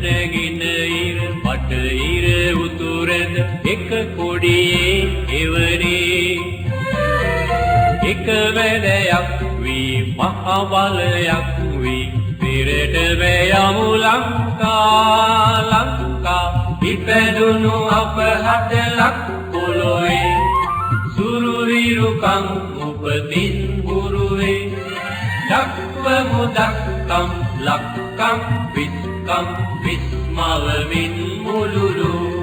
නැගින ඉර බටහිර උතුරද එක කොඩියේ එවරේ එක වැදයක් වී මහ බලයක් වී පෙරට වැයමු ලංකා ඉපැදුණු අප හදලක් පොළොවේ සුරුවිරුකම් උපතින් හුරුවේ දක්වමු දක්කම් ලක්කම් විස්කම් විස්මවමින් මුළුළු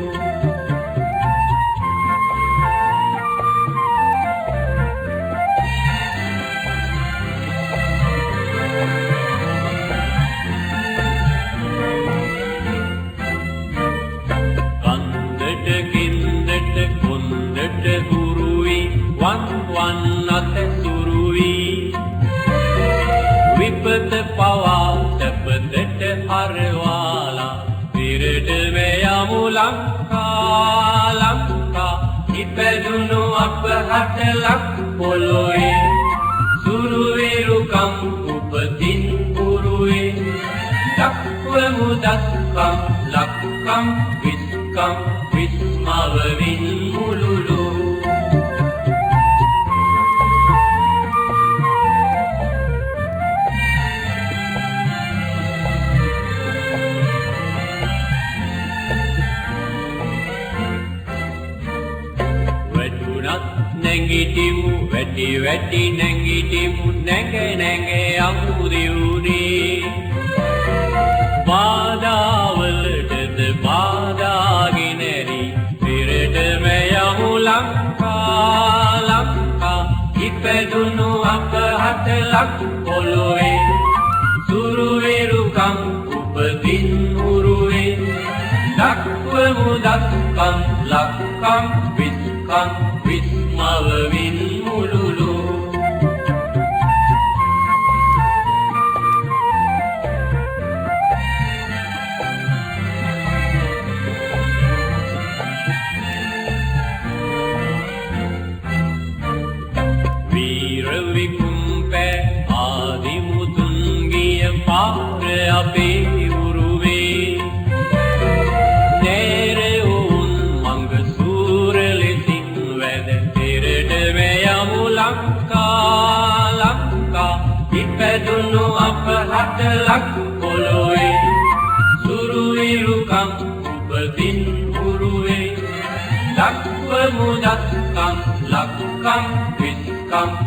කින්දට කොන්දට හුරුවි වන් අත සුරුවි විපත පවා සැපතට හරවාලා පෙරට වැයමු ලංකා ඉපැදුණු අප හටලක් පොළොවේ සුරුවිරුකම් උපතින් හුරුවේ දක්වමු දක්කම් ලක්කම් විස්කම් විස්මවමින් මුළුළු වැටුණත් නැගිටිමු වැටි වැටි නැගිටිමු නැග නැග යමු දියුනේ බාධාවලටද බාධාගෙන පෙරට වැයමු ලංකා ඉපැදුණු අප හටලක් පොළොවේ සුරුවිරුකම් උපතින් හුරුවේ දක්වමු දක්කම් ලක්කම් විස්කම් විස්මවමින් මුළුළු විකුම්පැ ආදිමුතුන්ගිය පාර අපේ උරුවේ නෑර ඔවුන් මඟ සූර ලෙසින් වැද පෙරට වැයමු ලංකා ඉපැදුණු අප හටලක් පොළොවේ සුරුවිරුකම් උපතින් හුරුවේ දක්වමු දක්කම් ලක්කම් විස්කම්